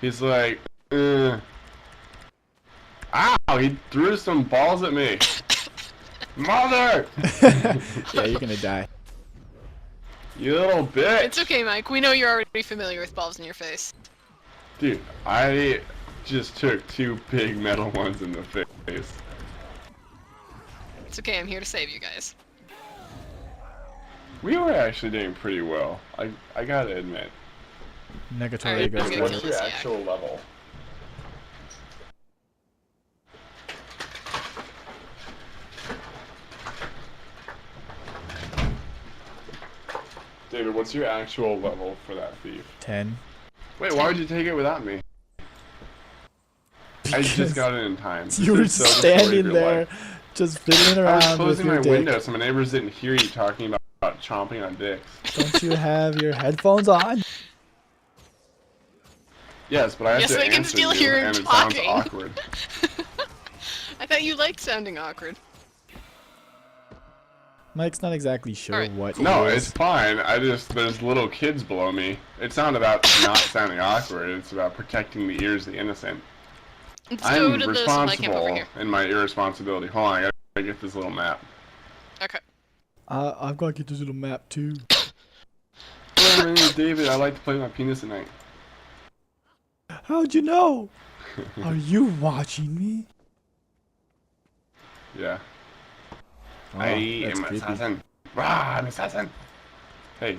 He's like, ow, he threw some balls at me. Mother! Yeah, you're gonna die. You little bitch. It's okay, Mike. We know you're already familiar with balls in your face. Dude, I just took 2 big metal ones in the face. It's okay, I'm here to save you guys. We were actually doing pretty well. I gotta admit. Negatory Alright, goes I'm gonna down. kill this yak. actual level? David, what's your actual level for that thief? 10. Wait, why would you take it without me? I just got it in time. You were This is so the story of standing your there, life. just fiddling I was around with closing your my dick. window so my neighbors didn't hear you talking about chomping on dicks. Don't you have your headphones on? Yes, but I have Yes, to they can answer still you, hear him and it talking. sounds awkward. I thought you liked sounding awkward. Mike's not exactly sure Alright. what No, he it's is. fine. There's little kids below me. It's not about not sounding awkward. It's about protecting the ears of the innocent. Let's I'm go to the supply camp over responsible here. in my irresponsibility. Hold on, I gotta get this little map. Okay. I've got to get this little map too. Hello, my name is David. I like to play with my penis at night. How'd you know? Are you watching me? Yeah. Oh, I that's am an creepy. assassin. Rah, I'm an assassin. Hey.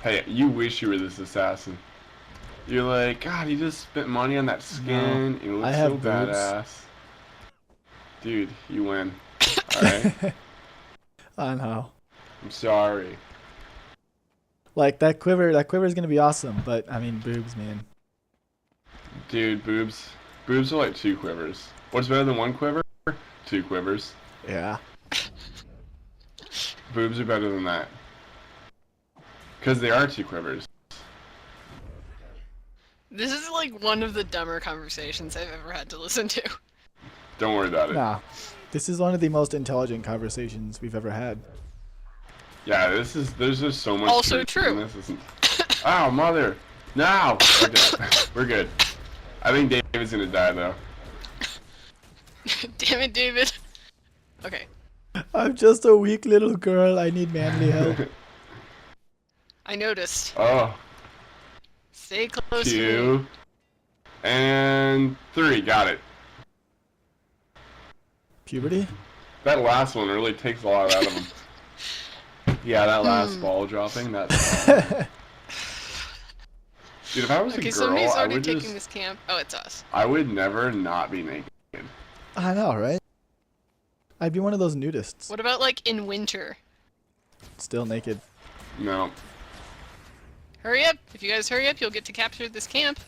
Hey, you wish you were this assassin. You're like, God, you just spent money on that skin. You look I so have boobs. badass. Dude, you win. Alright? I know. I'm sorry. Like that quiver is gonna be awesome, but I mean boobs, man. Dude, boobs. Boobs are like 2 quivers. What's better than 1 quiver? 2 quivers. Yeah. Boobs are better than that. Because they are 2 quivers. This is like one of the dumber conversations I've ever had to listen to. Don't worry about it. Nah. This is one of the most intelligent conversations we've ever had. Yeah, there's just so much Also truth in true. this. Isn't... Ow, mother! No! Okay, we're good. I think David's gonna die, though. Damn it, David. Okay. I'm just a weak little girl. I need manly help. I noticed. Oh, Stay close to me. 2, and 3. Got it. Puberty? That last one really takes a lot out of him. Yeah, that last ball dropping, that's... Dude, if I was Okay, a girl, somebody's I already would taking just... this camp. Oh, it's us. I would never not be naked. I know, right? I'd be one of those nudists. What about like in winter? Still naked. No. Hurry up! If you guys hurry up, you'll get to capture this camp.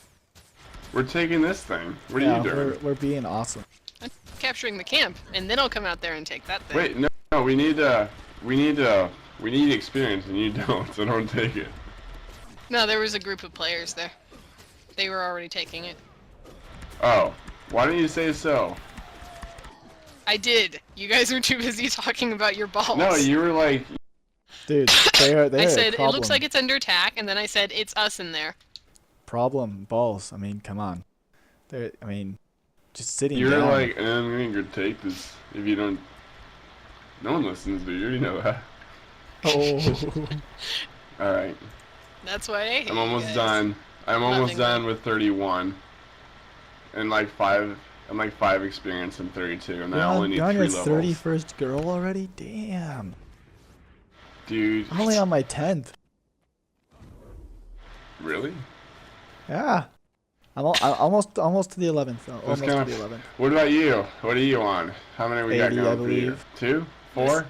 We're taking this thing. What are Yeah, you doing? we're being awesome. I'm capturing the camp, and then I'll come out there and take that thing. Wait, no, we need experience, and you don't, so don't take it. No, there was a group of players there. They were already taking it. Oh, why don't you say so? I did. You guys were too busy talking about your balls. No, you were like, Dude, they're I a said, it problem. looks like it's under attack, and then I said, it's us in there. Problem balls. I mean, come on. They're, I mean, just sitting you're down. like, I'm gonna go take this. If you don't, no one listens, but you already know that. Oh. All right, That's why I hate I'm you almost guys. done. I'm almost Nothing done like- with 31, and like 5. I'm like 5 experience in 32, and I only need You're on 3 your levels. 31st girl already? Damn. Dude, I'm only on my 10th. really? Yeah. I'm almost to the 11th. Almost kinda- to the 11th. What about you? What are you on? How many we got 80, I going for you? believe. 2? 4?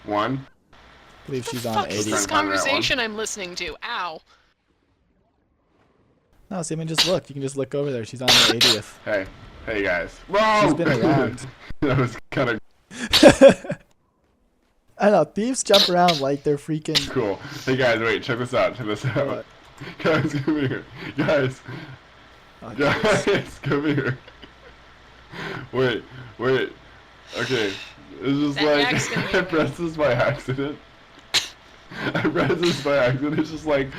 1? I believe What she's the on fuck is 80. this Trying to find the right one. conversation I'm listening to? Ow. No, see, I mean, just look. You can just look over there. She's on her 80th. Hey guys. Whoa! She's been around. That was kind of I know, thieves jump around like they're freaking... cool. Hey guys, wait, check this out. Check this out. What? Guys, come here. Guys, Oh, jeez. guys, come here. Wait. Okay. It's just That yak's like gonna be I pressed this by accident. I pressed this by accident. It's just like,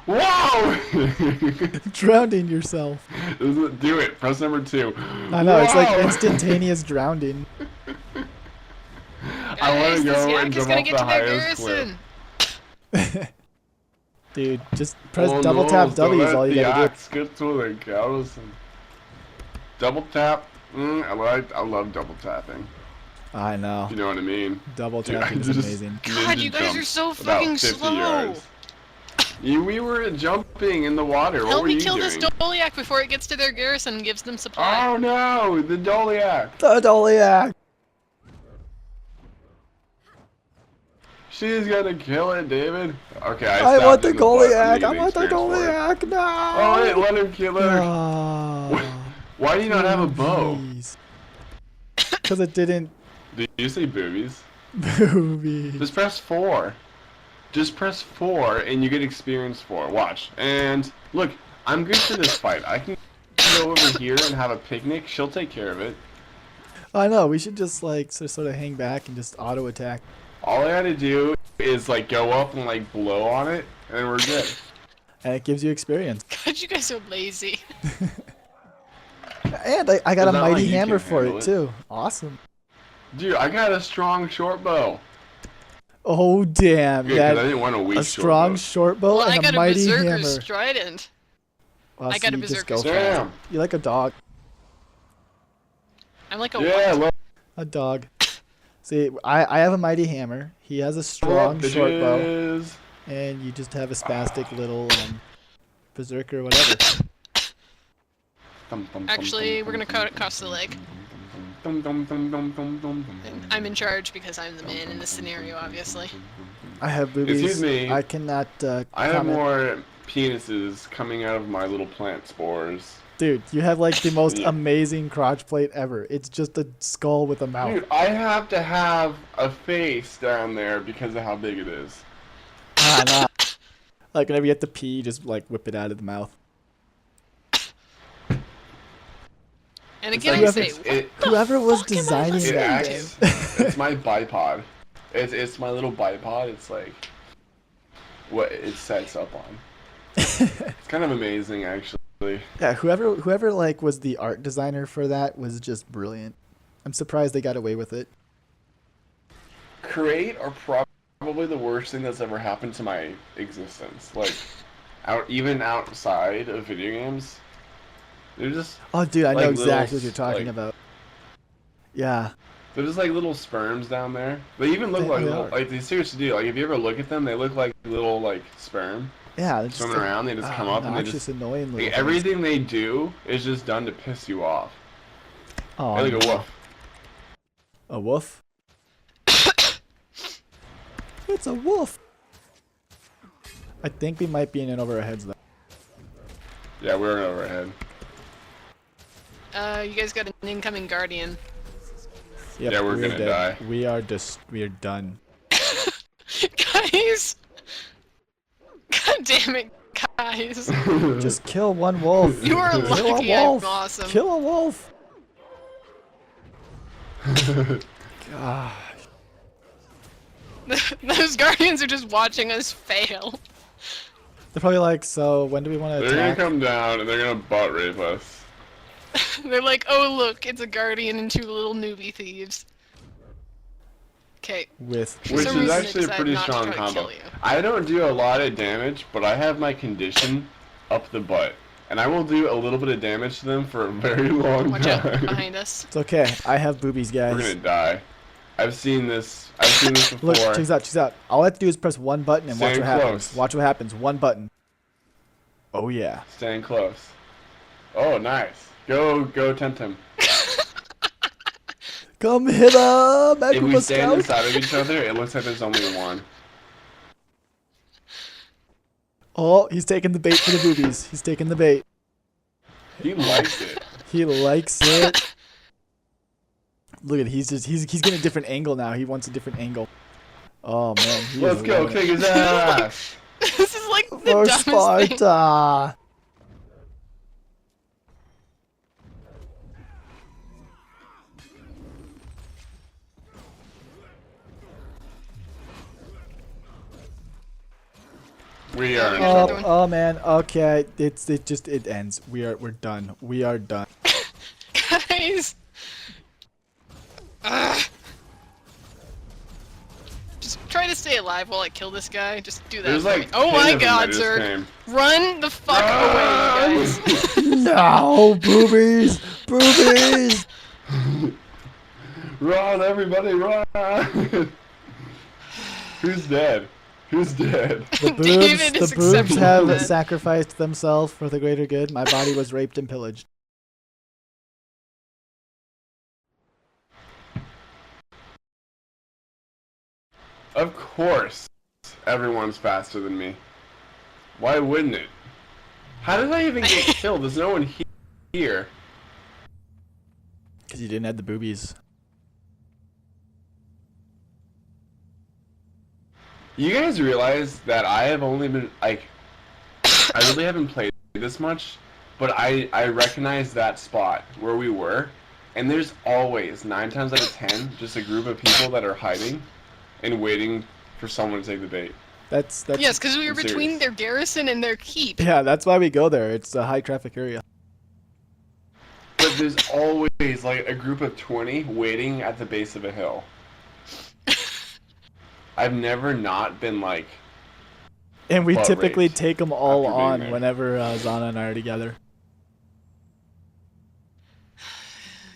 Whoa! Drowning yourself. Do it. Press number 2. I know, it's like Whoa! instantaneous drowning. I want Guys, to this go yak and is jump gonna off get the to their highest cliff. Dude, just press Oh, double no, tap don't W is let all you the gotta do. axe get to the Garrison. Double tap. I love double tapping. I know. If you know what I mean. Double Dude, tapping I is just amazing. God, ninja you guys are jumped so about fucking 50 slow. yards. We were jumping in the water. What Help were me you kill doing? this Doliak before it gets to their garrison and gives them supply. Oh no, the Doliak. The Doliak! She's gonna kill it, David. Okay, I stabbed want it the in butt. I'm Goliath! I getting want the experience for it. Goliath! No! Oh wait, let him kill her. No. Why do you not have a bow? Because it didn't Did you say boobies? movie. Just press 4. Just press 4 and you get experience for. Watch. And look, I'm good for this fight. I can go over here and have a picnic. She'll take care of it. I know, we should just like sort of hang back and just auto attack. All I gotta do is like go up and like blow on it, and we're good. And it gives you experience. God, you guys are lazy. And I got a It's not mighty like you hammer can for handle it it. too. Awesome. Dude, I got a strong short bow. Oh damn, Good, 'cause I yeah. didn't want a weak A strong short short bow Well, I and got a a mighty berserker's hammer. strident. Well, I so got a you just go berserker's bow. fast. Damn. You're like a dog. I'm like a Yeah, what? look. A dog. See, I have a mighty hammer. He has a strong short bow, Bitches. and you just have a spastic little berserker or whatever. Actually, we're gonna cut across the lake. And I'm in charge because I'm the man in this scenario, obviously. I have boobies. Excuse me. I cannot I have comment. more penises coming out of my little plant spores. Dude, you have like the most Yeah. amazing crotch plate ever. It's just a skull with a mouth. Dude, I have to have a face down there because of how big it is. Nah. Like whenever you have to pee, you just like whip it out of the mouth. And It's again, like I say, Whoever was fuck am I designing listening It that to? acts. It's my bipod. It's my little bipod. It's like what it sets up on. It's kind of amazing, actually. Yeah, whoever like was the art designer for that was just brilliant. I'm surprised they got away with it. Create are probably the worst thing that's ever happened to my existence. Like, even outside of video games, they're just Oh, dude, I know Like exactly little what you're talking like- about. Yeah. they're just like little sperms down there. They even look They- like they little, are. like they seriously do. Like if you ever look at them, they look like little like sperm Yeah, they're just swimming like, around. They just come up and they obnoxious, just annoying little like, things. everything they do is just done to piss you off. Oh, Hey, look a no. wolf. A wolf? It's a wolf. I think we might be in and over our heads though. Yeah, we're overhead. You guys got an incoming guardian. Yep, Yeah, we're gonna dead. die. We are done. Guys! God damn it, guys. Just kill one wolf. You are Kill lucky a I'm wolf. awesome. Kill a wolf. God. Those guardians are just watching us fail. They're probably like, so when do we want to They're gonna attack? come down and they're gonna butt rape us. They're like, oh look, it's a guardian and two little newbie thieves. Okay. With For Which some is reason, actually a they pretty decided not to strong try to combo. kill you. I don't do a lot of damage, but I have my condition up the butt. And I will do a little bit of damage to them for a very long Watch out, time. behind us. It's okay. I have boobies, We're guys. gonna die. I've seen this before. Look, check this out, check this out. All I have to do is press one button and watch Stay what happens. close. Watch what happens. One button. Oh yeah. Staying close. Oh, nice. Go tempt him. Come hit him, If we Akuma stand Scout. inside of each other, it looks like there's only one. Oh, he's taking the bait for the boobies. He's taking the bait. He likes it. He likes it. Look at he's getting a different angle now. He wants a different angle. Oh man, he Let's is go, loving it. kick his ass. This is like the For dumbest thing. Sparta. We Yeah, are we in got another trouble. one. Oh man. Okay. It ends. We're done. We are done. Guys! Ugh. Just try to stay alive while I kill this guy. Just do that There's for like me. Oh 10 my of them god, that just Zerg! came. Run the fuck away, you guys! No, boobies, boobies. Run, everybody, run! Who's dead? Who's dead? The David boobs, is the boobs exceptionally have dead. sacrificed themselves for the greater good. My body was raped and pillaged. Of course, everyone's faster than me. Why wouldn't it? How did I even get killed? There's no one here. Because you didn't have the boobies. You guys realize that I have only been, like, I really haven't played this much, but I recognize that spot where we were, and there's always, 9 times out of 10, just a group of people that are hiding and waiting for someone to take the bait. That's Yes, because we were I'm between serious. their garrison and their keep. yeah. That's why we go there. It's a high traffic area. But there's always, like, a group of 20 waiting at the base of a hill. I've never not been, like, And we Butt typically raped take them all after being on there. whenever Zana and I are together.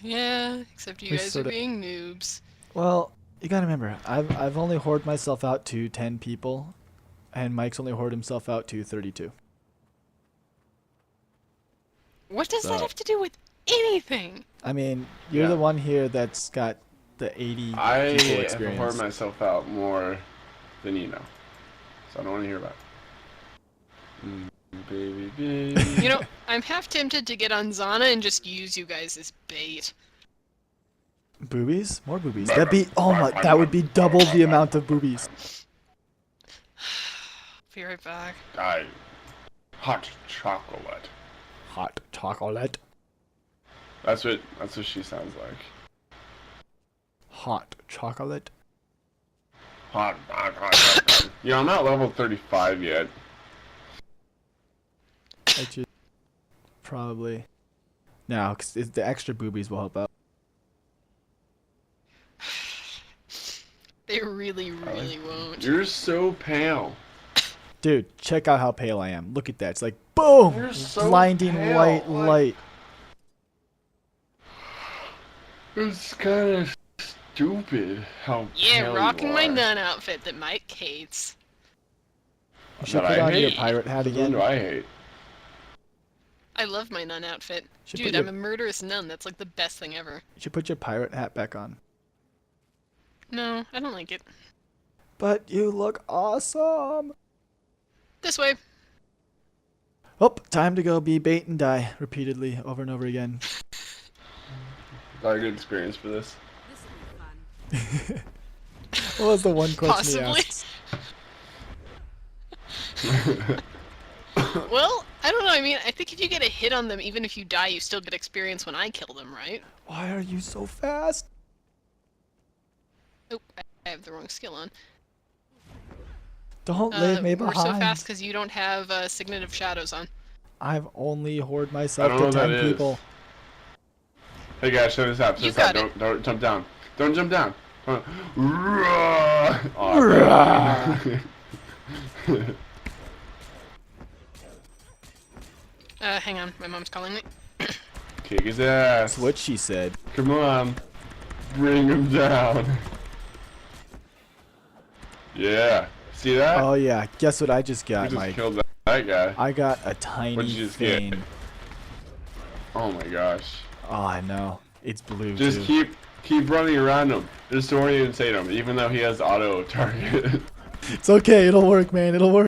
Yeah, except you We guys are sorta- being noobs. Well, you gotta remember, I've only hoarded myself out to 10 people, and Mike's only hoarded himself out to 32. What does that So- have to do with anything? I mean, you're Yeah. the one here that's got the 80 I people have experience. poured myself out more than you know. So I don't want to hear about it. Baby, baby. You know, I'm half tempted to get on Zana and just use you guys as bait. Boobies? More boobies. That'd be that would be double the amount of boobies. Be right back. Hot chocolate. Hot chocolate. That's what she sounds like. Hot chocolate. Hot. Yeah, I'm not level 35 yet. I should probably. No, because the extra boobies will help out. They really, really won't. You're so pale. Dude, check out how pale I am. Look at that. It's like boom, You're so blinding pale, white like- light. It's kind of stupid how Yeah, pale rocking you my are. nun outfit that Mike hates. You should That put I on your hate. pirate hat Who again. do I hate? I love my nun outfit. Should Dude, put your- I'm a murderous nun. That's like the best thing ever. You should put your pirate hat back on. No, I don't like it. But you look awesome. This way. Oh, time to go be bait and die repeatedly over and over again. Got a good experience for this. What was the one question Possibly. he asked? Well, I don't know. I mean, I think if you get a hit on them, even if you die, you still get experience when I kill them, right? Why are you so fast? Oh, I have the wrong skill on. Don't leave me We're behind. so fast because you don't have Signet of Shadows on. I've only hoarded myself I don't to know what 10 that is. people. Hey guys, show this up. Show You this up. got it. Don't jump down. Don't jump down. Come on. Aw, Hang on. My mom's calling me. Kick his ass. That's what she said. Come on. Bring him down. Yeah. See that? Oh yeah, guess what I just we got, just Mike? killed that guy. I got a What'd tiny you just get? thing. Oh my gosh. Oh, I know. It's blue Just too. keep running around him. Just orientate him, even though he has auto target. It's okay. It'll work, man. It'll work.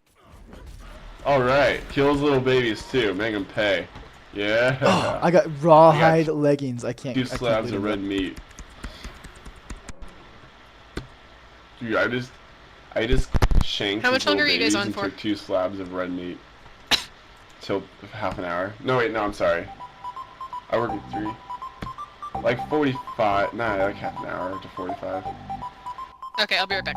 Alright. Kill his little babies too. Make him pay. Yeah. Oh, I got rawhide leggings. I can't. 2 I can't slabs of believe red that. meat. Dude, I just shanked. How his much longer little are you guys babies on and for? Took 2 slabs of red meat. Till half an hour. No wait, no, I'm sorry. I work at 3. Like 45. Nah, like half an hour to 45. Okay, I'll be right back.